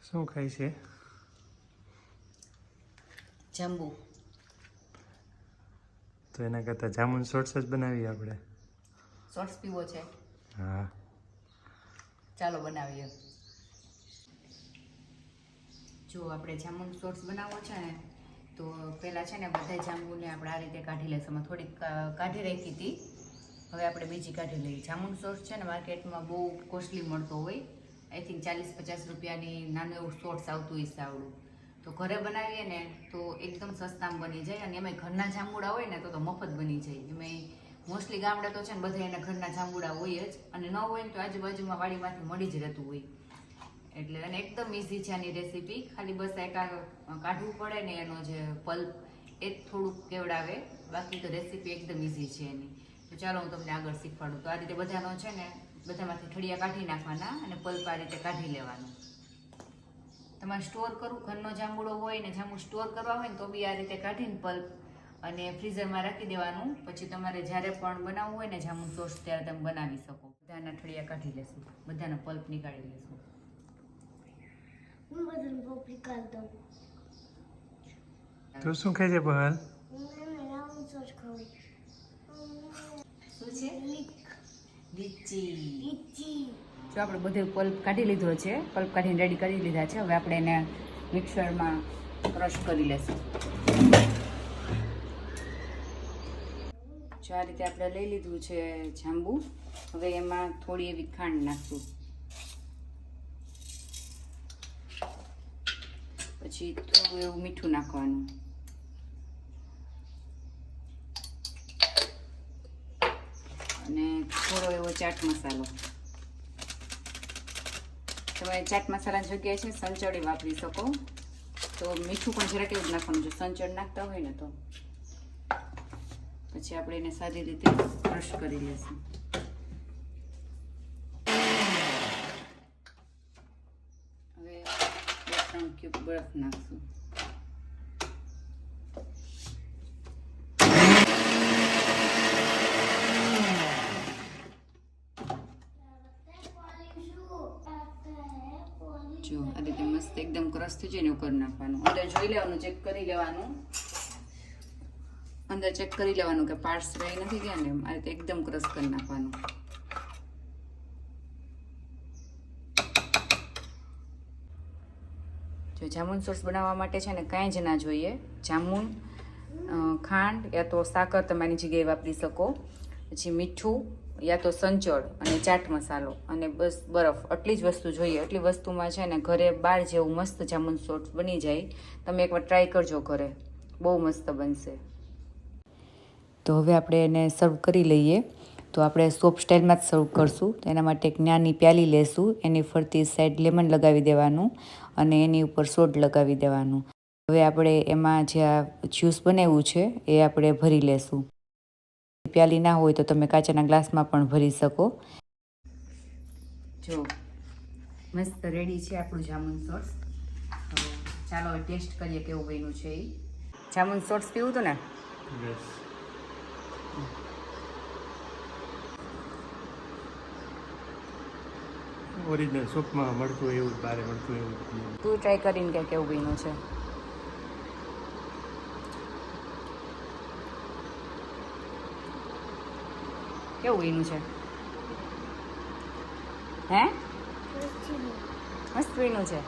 શું ખાય છે? જાંબુ. તો એના કરતાં જામુન શોર્ટ્સ જ બનાવીએ આપણે. શોર્ટ્સ પીવો છે? હા, ચાલો બનાવીએ. જો આપણે જામુન શોર્ટ્સ બનાવવો છે ને, તો પહેલાં છે ને બધા જાંબુને આપણે આ રીતે કાઢી લઈશું. અમે થોડીક કાઢી રાખી હતી, હવે આપણે બીજી કાઢી લઈએ. જામુન શોર્ટ્સ છે ને માર્કેટમાં બહુ કોસ્ટલી મળતો હોય. આઈ થિંક 40-50 રૂપિયાની નાનું એવું શોર્ટ્સ આવતું હોય સાવડું. તો ઘરે બનાવીએ ને તો એકદમ સસ્તામાં બની જાય, અને એમાં ઘરના જાંબુડા હોય ને તો મફત બની જાય. એમાં મોસ્ટલી ગામડા તો છે ને બધા એના ઘરના જાંબુડા હોય જ, અને ન હોય ને તો આજુબાજુમાં વાડીમાંથી મળી જ રહેતું હોય. એટલે અને એકદમ ઇઝી છે આની રેસીપી. ખાલી બસ એક કાઢવું પડે ને એનો જે પલ્પ એ જ થોડુંક કેવડાવે, બાકી તો રેસીપી એકદમ ઇઝી છે એની. તો ચાલો હું તમને આગળ શીખવાડું. તો આ રીતે બધાનો છે ને બધામાંથી ઠળિયા કાઢી નાખવાના અને પલ્પ આ રીતે કાઢી લેવાનું. તમારે સ્ટોર કરવું, ઘરનો જાંબુડો હોય ને જાંબુ સ્ટોર કરવા હોય ને તો બી આ રીતે કાઢીને પલ્પ અને ફ્રીઝરમાં રાખી દેવાનું. પછી તમારે જ્યારે પણ બનાવવું હોય ને જાંબુ સોસ ત્યારે તમે બનાવી શકો. બધાના ઠળિયા કાઢી લેશું, બધાનો પલ્પ નીકાળી લેશું. તું શું ખાય છે બહાર? શું છે? લીચી. જો આપણે બધું પલ્પ કાઢી લીધો છે, પલ્પ કાઢીને રેડી કરી લીધા છે. હવે આપણે એને મિક્સરમાં ક્રશ કરી લેશું. જો આ રીતે આપણે લઈ લીધું છે જાંબુ. હવે એમાં થોડી એવી ખાંડ નાખશું, પછી થોડું એવું મીઠું નાખવાનું, અને થોડો એવો ચાટ મસાલો. તમે ચાટ મસાલાની જગ્યાએ છે સંચળ વાપરી શકો. તો મીઠું પણ જરાક એવું જ નાખવાનું. જો સંચળ નાખતા હોય ને તો પછી આપણે એને સારી રીતે ક્રશ કરી લઈશું. હવે 2-3 ક્યુબ બરફ નાખશું. જો આ રીતે મસ્ત એકદમ ક્રશ થઈ જાય ને એવું કરી નાખવાનું. અંદર જોઈ લેવાનું, ચેક કરી લેવાનું, અંદર ચેક કરી લેવાનું કે પાર્ટ્સ રહી નથી ગયા ને. આ રીતે એકદમ ક્રશ કરી નાખવાનું. જો જામુન સોસ બનાવવા માટે છે ને કાંઈ જ ના જોઈએ. જામુન, ખાંડ યા તો સાકર તમારી જગ્યાએ વાપરી શકો, પછી મીઠું યા તો સંચળ અને ચાટ મસાલો અને બસ બરફ. આટલી જ વસ્તુ જોઈએ. આટલી વસ્તુમાં છે ને ઘરે બાર જેવું મસ્ત જામુન સોસ બની જાય. તમે એકવાર ટ્રાય કરજો ઘરે, બહુ મસ્ત બનશે. તો હવે આપણે એને સર્વ કરી લઈએ. તો આપણે સોપ સ્ટાઇલમાં જ સર્વ કરશું. તો એના માટે એક નાની પ્યાલી લેશું, એની ફરતી સાઈડ લેમન લગાવી દેવાનું અને એની ઉપર સોડ લગાવી દેવાનું. હવે આપણે એમાં જે આ જ્યુસ બનાવ્યું છે એ આપણે ભરી લેશું. પ્યાલી ના હોય તો તમે કાચના ગ્લાસમાં પણ ભરી શકો. જો મસ્ત રેડી છે આપણું જામુન સોસ. ચાલો હવે ટેસ્ટ કરીએ કેવું બન્યું છે એ. જામુન સોસ પીવું હતું ને? યસ. ઓરિજિનલ શોપમાં મળતું એવું જ, બારે મળતું એવું જ. તું ટ્રાય કરીને કે કેવું બન્યું છે. કેવું બન્યું છે? હે? મસ્ત બન્યું છે.